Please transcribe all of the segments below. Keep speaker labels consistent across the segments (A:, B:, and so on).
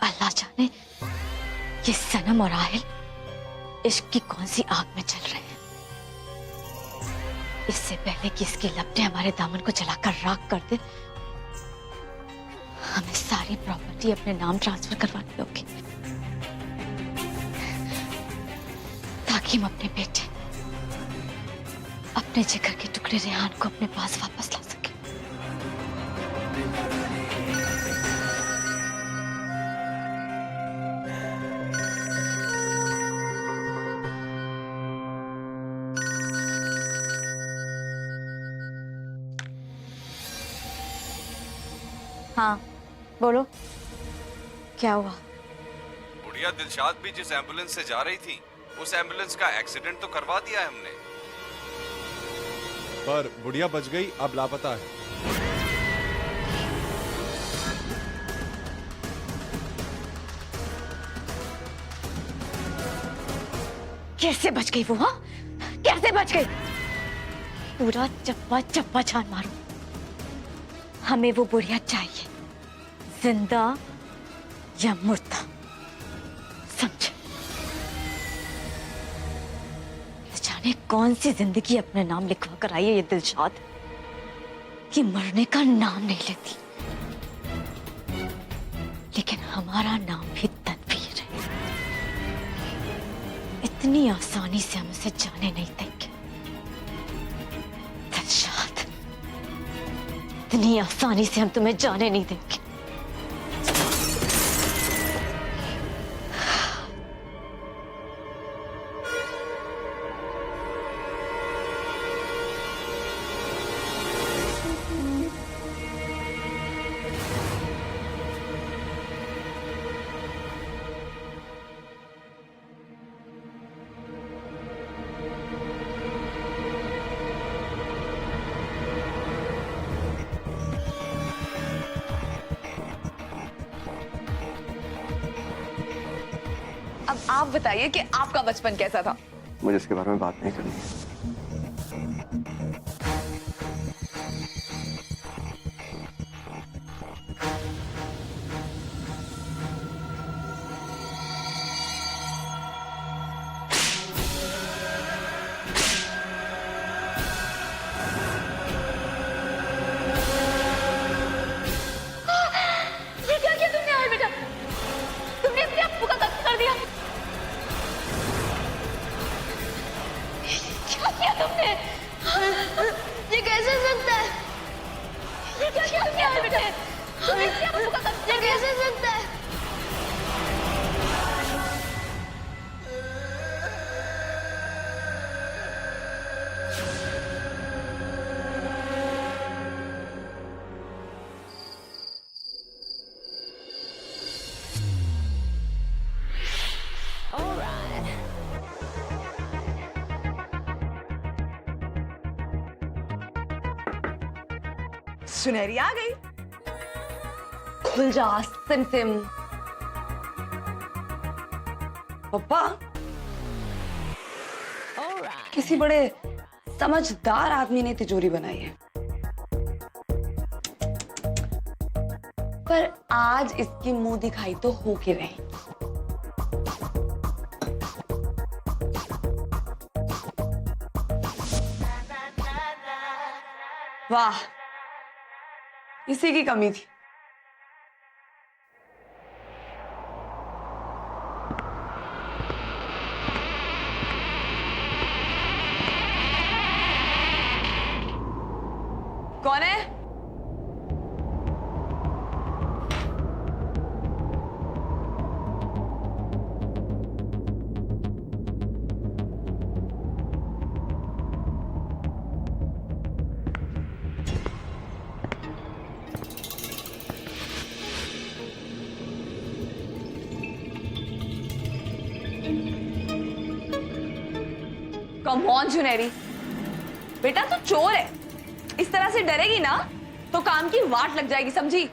A: अल्लाह जाने ये सनम और आहिल इश्क की कौन सी आग में चल रहे हैं। इससे पहले कि इसकी लपटें हमारे दामन को जलाकर राख कर दे, हमें सारी प्रॉपर्टी अपने नाम ट्रांसफर करवानी होगी, ताकि हम अपने बेटे, अपने जिगर के टुकड़े रेहान को अपने पास वापस ला सके। हाँ बोलो, क्या हुआ?
B: बुढ़िया दिलशाद भी जिस एम्बुलेंस से जा रही थी, उस एम्बुलेंस का एक्सीडेंट तो करवा दिया है हमने,
C: पर बुढ़िया बच गई, अब लापता है।
A: कैसे बच गई वो? हाँ, कैसे बच गई? पूरा चप्पा चप्पा छान मारो। हमें वो बुढ़िया चाहिए, जिंदा या मुर्दा, समझे? जाने कौन सी जिंदगी अपने नाम लिखवा कर आई है ये दिलशाद, कि मरने का नाम नहीं लेती। लेकिन हमारा नाम भी तनवीर है। इतनी आसानी से हम उसे जाने नहीं देंगे दिलशाद, इतनी आसानी से हम तुम्हें जाने नहीं देंगे।
D: अब आप बताइए कि आपका बचपन कैसा था?
E: मुझे इसके बारे में बात नहीं करनी।
A: ये क्या किया तुमने यार बेटा? तुमने अपने अप्पू का कत्ल कर दिया। क्या किया तुमने?
F: ये कैसे सकता है?
A: ये क्या किया तुमने यार बेटा? तुमने अपने अप्पू का कत्ल
F: ये
A: कर दिया।
F: कैसे सकता है?
D: सुनहरी आ गई। खुल जा सिम सिम। पप्पा, किसी बड़े समझदार आदमी ने तिजोरी बनाई है, पर आज इसकी मुंह दिखाई तो हो के रही। वाह, इसी की कमी थी। कौन है? कम ऑन सुनहरी, बेटा तू चोर है। इस तरह से डरेगी ना तो काम की वाट लग जाएगी, समझी?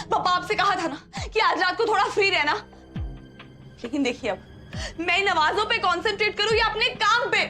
D: पापा आपसे कहा था ना कि आज रात को थोड़ा फ्री रहना, लेकिन देखिए अब मैं नवाजों पे कंसंट्रेट करूं या अपने काम पे?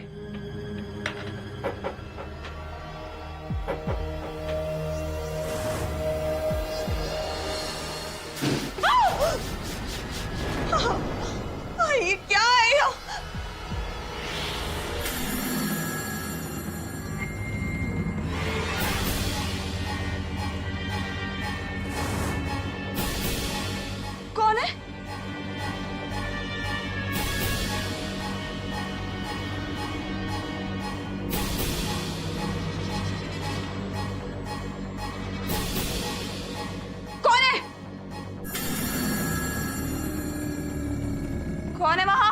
D: कौन है वहां?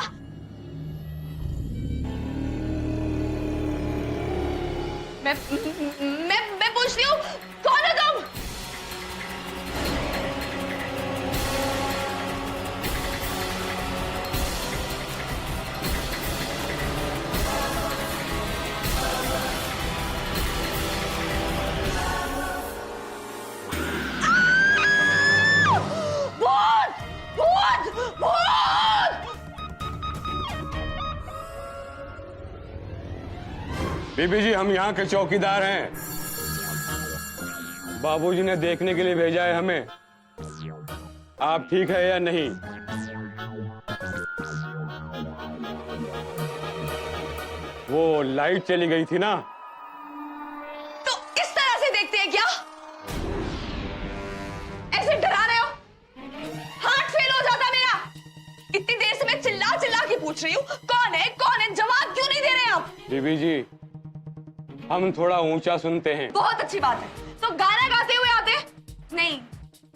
D: मैं पूछती हूँ, कौन है तुम? भूत! भूत! भूत!
G: बीबी जी, हम यहाँ के चौकीदार हैं। बाबूजी ने देखने के लिए भेजा है हमें, आप ठीक है या नहीं। वो लाइट चली गई थी ना।
D: तो इस तरह से देखते हैं क्या? ऐसे डरा रहे हो? हार्ट फेल हो जाता मेरा। इतनी देर से मैं चिल्ला चिल्ला के पूछ रही हूँ, कौन है कौन है, जवाब क्यों नहीं दे रहे आप?
G: बीबी जी, हम थोड़ा ऊंचा सुनते हैं।
D: बहुत अच्छी बात है, तो गाना गाते हुए आते? नहीं,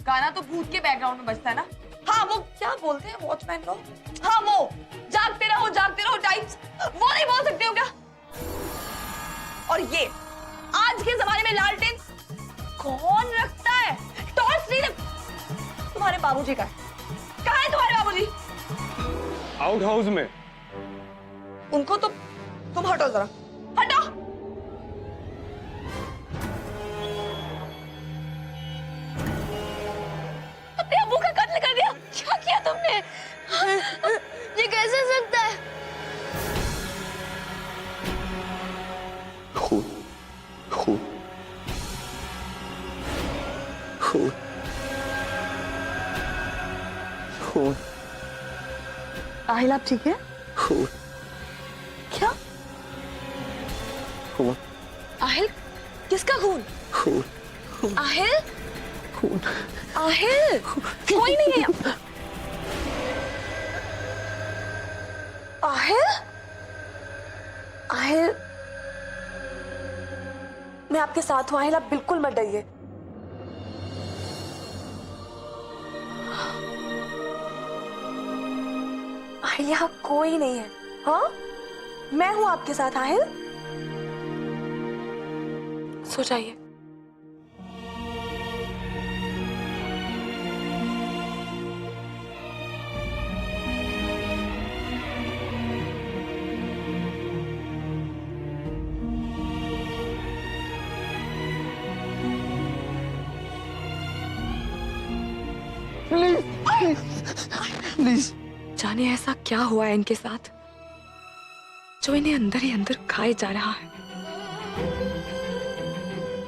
D: गाना तो भूत के बैकग्राउंड में बजता है ना। हाँ, वो क्या बोलते हैं वॉचमैन लोग? हाँ, वो जागते रहो टाइम्स, वो नहीं बोल सकते हो क्या? और ये आज के जमाने में लालटेन कौन रखता है? टॉर्च नहीं रख... तुम्हारे बाबूजी का। कहाँ है तुम्हारे बाबूजी?
G: आउट हाउस में।
D: उनको तो तुम हटो जरा, हटो। अपने अब्बू का कत्ल कर दिया। क्या किया तुमने?
F: ये कैसे हो सकता है?
E: खून, खून, खून, खून,
D: आहिल, आप ठीक है?
E: खून,
D: क्या?
E: खून,
D: आहिल, किसका खून?
E: खून,
D: आहिल,
E: खून।
D: आहिल, कोई नहीं है। आहिल, आहिल, मैं आपके साथ हूं आहिल, आप बिल्कुल मत डरिए। आहिल, यहाँ कोई नहीं है। हाँ, मैं हूं आपके साथ आहिल। सो जाइए।
E: प्लीज।
H: जाने ऐसा क्या हुआ है इनके साथ जो इन्हें अंदर ही अंदर खाए जा रहा है।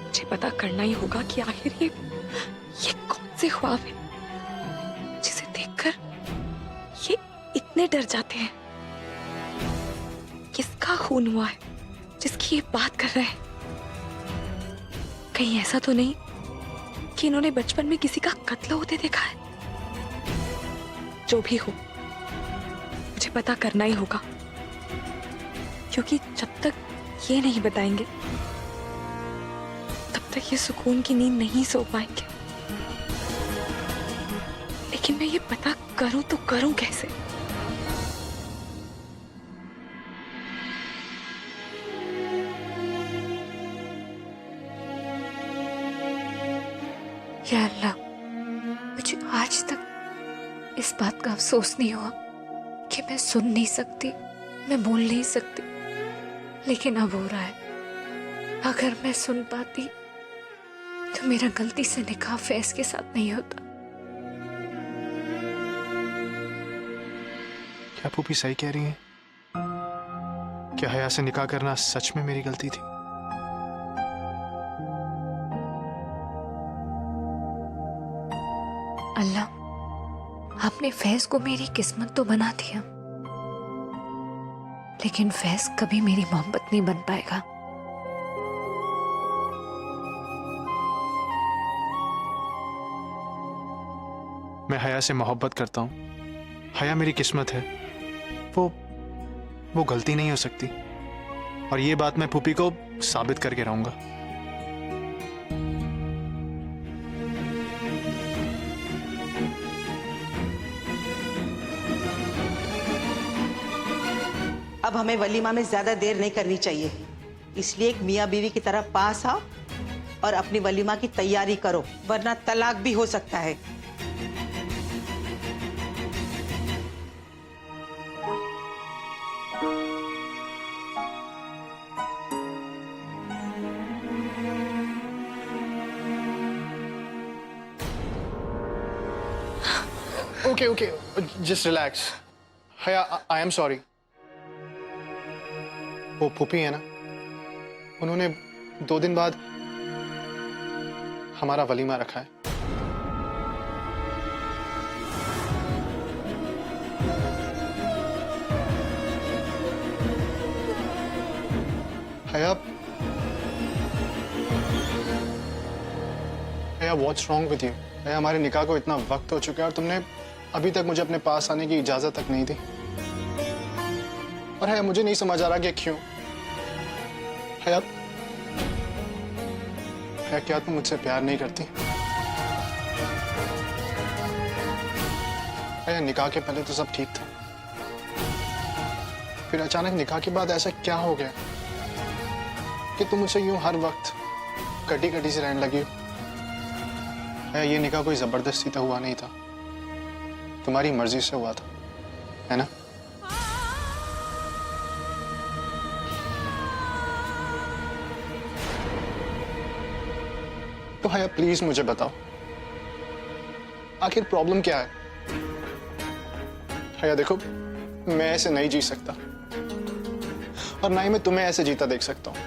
H: मुझे पता करना ही होगा कि आखिर ये कौन से ख्वाब है जिसे देखकर ये इतने डर जाते हैं। किसका खून हुआ है जिसकी ये बात कर रहे हैं? कहीं ऐसा तो नहीं कि इन्होंने बचपन में किसी का कत्ल होते देखा है? जो भी हो, मुझे पता करना ही होगा, क्योंकि जब तक ये नहीं बताएंगे तब तक ये सुकून की नींद नहीं सो पाएंगे। लेकिन मैं ये पता करूं तो करूं कैसे?
I: या अल्लाह, मुझे आज तक इस बात का अफसोस नहीं हुआ कि मैं सुन नहीं सकती, मैं बोल नहीं सकती, लेकिन अब हो रहा है। अगर मैं सुन पाती तो मेरा गलती से निकाह फैज के साथ नहीं होता।
J: क्या फूफी सही कह रही हैं? क्या हया से निकाह करना सच में मेरी गलती थी?
I: अल्लाह, आपने फैज को मेरी किस्मत तो बना दिया, लेकिन फैज कभी मेरी मोहब्बत नहीं बन पाएगा।
J: मैं हया से मोहब्बत करता हूं। हया मेरी किस्मत है। वो गलती नहीं हो सकती, और ये बात मैं फूफी को साबित करके रहूंगा।
K: अब हमें वलीमा में ज्यादा देर नहीं करनी चाहिए, इसलिए एक मियाँ बीवी की तरह पास आओ और अपनी वलीमा की तैयारी करो, वरना तलाक भी हो सकता है।
J: Okay, just relax. Haya, I am sorry. वो फूफी है ना, उन्होंने 2 दिन बाद हमारा वलीमा रखा है। हया, व्हाट्स रॉन्ग विद यू? हया, हमारे निकाह को इतना वक्त हो चुका है और तुमने अभी तक मुझे अपने पास आने की इजाजत तक नहीं दी। और है मुझे नहीं समझ आ रहा कि क्यों। है क्या तुम मुझसे प्यार नहीं करती? है निकाह के पहले तो सब ठीक था, फिर अचानक निकाह के बाद ऐसा क्या हो गया कि तुम मुझसे यूं हर वक्त कटी कटी से रहने लगी हो? है ये निकाह कोई जबरदस्ती तो हुआ नहीं था, तुम्हारी मर्जी से हुआ था, है ना? तो हया प्लीज मुझे बताओ, आखिर प्रॉब्लम क्या है? हया देखो, मैं ऐसे नहीं जी सकता और ना ही मैं तुम्हें ऐसे जीता देख सकता हूं।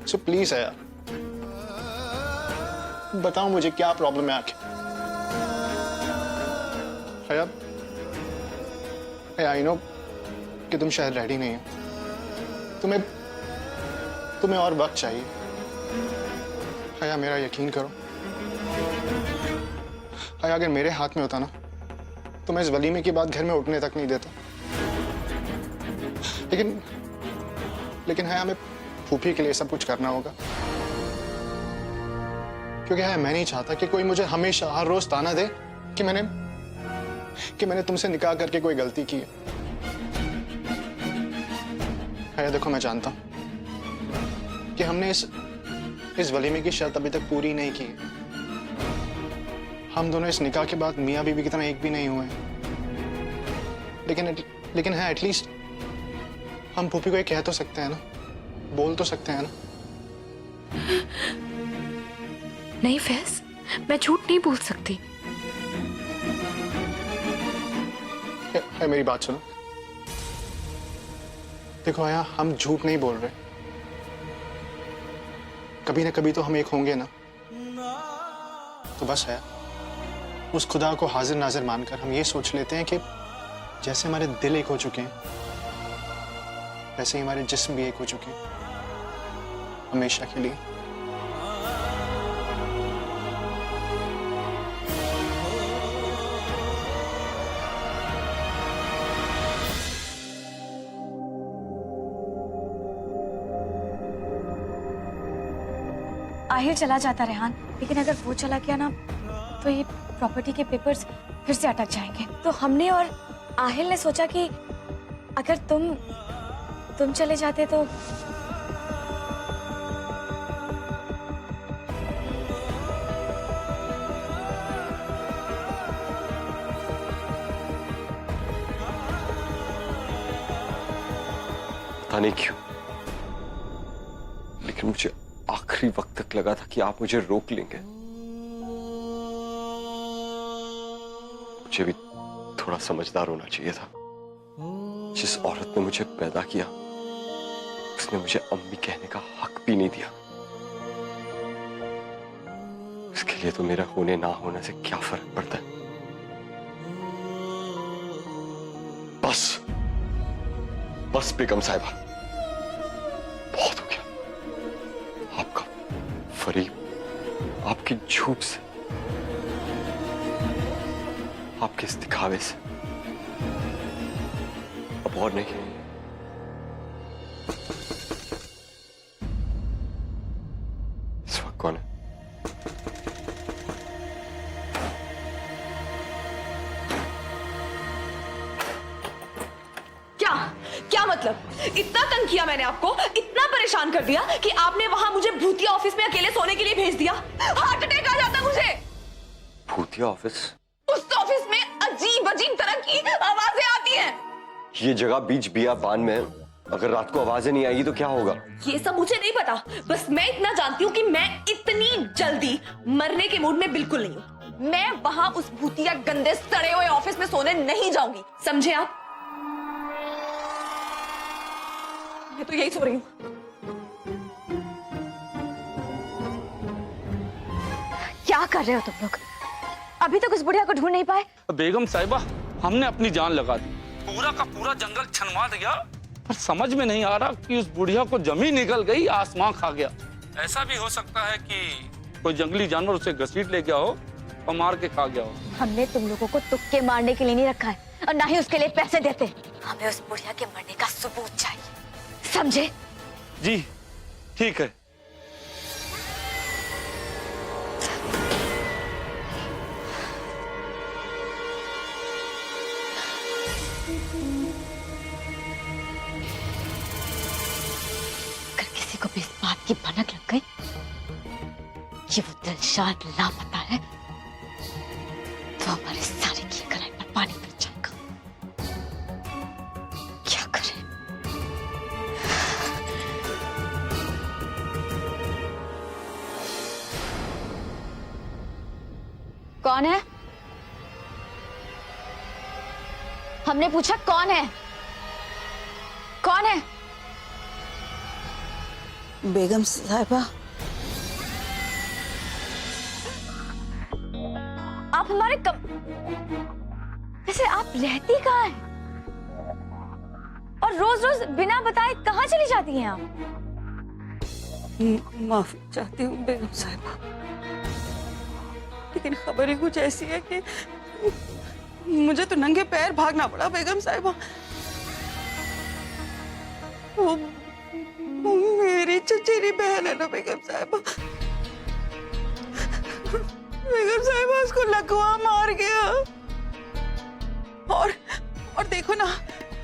J: सो प्लीज हया, बताओ मुझे क्या प्रॉब्लम है आखिर? हया, आई नो कि तुम शायद रेडी नहीं हो, तुम्हें और वक्त चाहिए। हया मेरा यकीन करो, हया अगर मेरे हाथ में होता ना तो मैं इस वलीमे के बाद घर में उठने तक नहीं देता। लेकिन हया हमें फूफी के लिए सब कुछ करना होगा, क्योंकि हया मैं नहीं चाहता कि कोई मुझे हमेशा हर रोज ताना दे कि मैंने तुमसे निकाह करके कोई गलती की है। हया देखो, मैं जानता हूं कि हमने इस वलीमे की शर्त अभी तक पूरी नहीं की है। हम दोनों इस निकाह के बाद मियाँ बीवी की तरह एक भी नहीं हुए, लेकिन है एटलीस्ट हम फूफी को ये कह तो सकते हैं ना, बोल तो सकते हैं ना?
H: नहीं फैज, मैं झूठ नहीं बोल सकती।
J: है मेरी बात सुनो, देखो आया, हम झूठ नहीं बोल रहे, कभी ना कभी तो हम एक होंगे ना। तो बस है, उस खुदा को हाजिर नाजिर मानकर हम ये सोच लेते हैं कि जैसे हमारे दिल एक हो चुके हैं वैसे ही हमारे जिस्म भी एक हो चुके हैं, हमेशा के लिए।
A: आहिर चला जाता रेहान, लेकिन अगर वो चला गया ना तो ये प्रॉपर्टी के पेपर्स फिर से अटक जाएंगे। तो हमने और आहिल ने सोचा कि अगर तुम चले जाते तो
L: पता नहीं क्यों, लेकिन मुझे आखिरी वक्त तक लगा था कि आप मुझे रोक लेंगे। मुझे भी थोड़ा समझदार होना चाहिए था। जिस औरत ने मुझे पैदा किया उसने मुझे अम्मी कहने का हक भी नहीं दिया। इसके लिए तो मेरा होने ना होने से क्या फर्क पड़ता है? बस बेगम साहिबा, बहुत हो गया। आपका फरीब, आपके झूठ से, आपके इस दिखावे से अब और नहीं। इस वक्त कौन है?
D: मतलब? इतना तंग किया मैंने आपको, इतना परेशान कर दिया कि आपने वहां मुझे भूतिया ऑफिस में अकेले सोने के लिए भेज दिया। हार्ट अटैक आ जाता मुझे।
L: भूतिया ऑफिस?
D: उस ऑफिस में अजीब अजीब तरह की आवाजें आती हैं।
L: ये जगह बीच बियाबान में है। अगर रात को आवाजें नहीं आएगी तो क्या होगा?
D: ये सब मुझे नहीं पता, बस मैं इतना जानती हूँ कि मैं इतनी जल्दी मरने के मूड में बिल्कुल नहीं हूँ। मैं वहां उस भूतिया गंदे सड़े हुए ऑफिस में सोने नहीं जाऊंगी, समझे आप? मैं तो यही सो रही हूँ।
A: क्या कर रहे हो तुम लोग? अभी तक उस बुढ़िया को ढूंढ नहीं पाए?
G: बेगम साहिबा, हमने अपनी जान लगा दी, पूरा का पूरा जंगल छनवा दिया, पर समझ में नहीं आ रहा कि उस बुढ़िया को जमीन निकल गई, आसमां खा गया। ऐसा भी हो सकता है कि कोई जंगली जानवर उसे घसीट ले गया हो और मार के खा गया हो।
A: हमने तुम लोगों को तुक्के मारने के लिए नहीं रखा है और ना ही उसके लिए पैसे देते। हमें उस बुढ़िया के मरने का सबूत चाहिए, समझे?
G: जी ठीक है।
A: अगर किसी को भी इस बात की भनक लग गई कि वो दिलशाद लापता है तो हमारे सारे किए कराए पर पानी फिर जाएगा। क्या करें? कौन है? हमने पूछा कौन है? कौन है?
K: बेगम साहिबा,
A: आप हमारे वैसे आप रहती कहाँ हैं? और रोज रोज बिना बताए कहाँ चली जाती हैं आप?
E: माफी चाहती हूँ बेगम साहिबा, लेकिन खबर ही कुछ ऐसी है कि मुझे तो नंगे पैर भागना पड़ा बेगम साहिबा। वो मेरी चचेरी बहन है ना बेगम साहिबा। बेगम साहिबा उसको लकवा मार गया और देखो ना,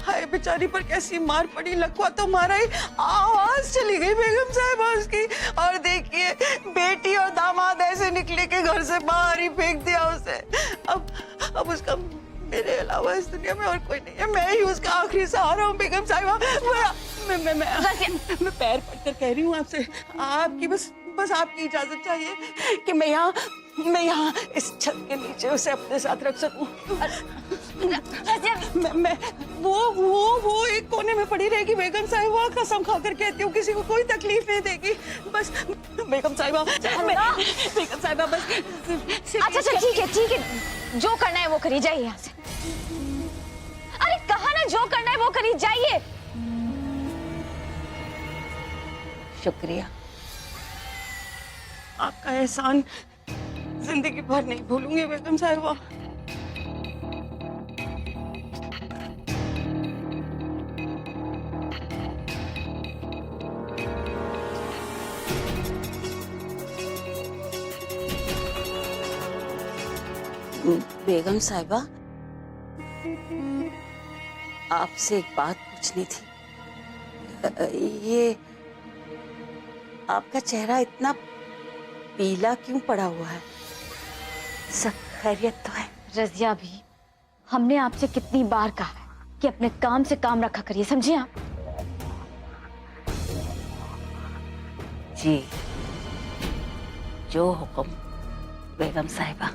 E: हाय बेचारी पर कैसी मार पड़ी। लकवा तो मारा ही, आवाज चली गई बेगम साहिबा उसकी। और देखिए बेटी और दामाद ऐसे निकले के घर से बाहर ही फेंक दिया उसे। अब उसका मेरे अलावा इस दुनिया में और कोई नहीं है। मैं ही उसका आखिरी सहारा हूँ बेगम साहिबा। मैं पैर पड़कर कह रही हूँ आपसे, आपकी बस आपकी इजाजत चाहिए कि मैं यहाँ इस छत के नीचे उसे अपने साथ रख सकूं। मैं वो एक कोने में पड़ी रहेगी बेगम साहिबा, कसम खाकर कहती हूँ, किसी को कोई तकलीफ नहीं देगी। बस बेगम साहिबा, बेगम साहिबा बस।
A: अच्छा ठीक है, जो करना है वो करिए, जाइए यहाँ से। अरे कहा ना जो करना है वो करिए, जाइए।
E: शुक्रिया, आपका एहसान जिंदगी भर नहीं भूलूंगी बेगम साहिबा। बेगम साहिबा, आपसे एक बात पूछनी थी। ये आपका चेहरा इतना पीला क्यों पड़ा हुआ है? सब खैरियत तो है?
A: रजिया भी, हमने आपसे कितनी बार कहा है कि अपने काम से काम रखा करिए, समझे आप?
E: जी, जो हुक्म बेगम साहिबा।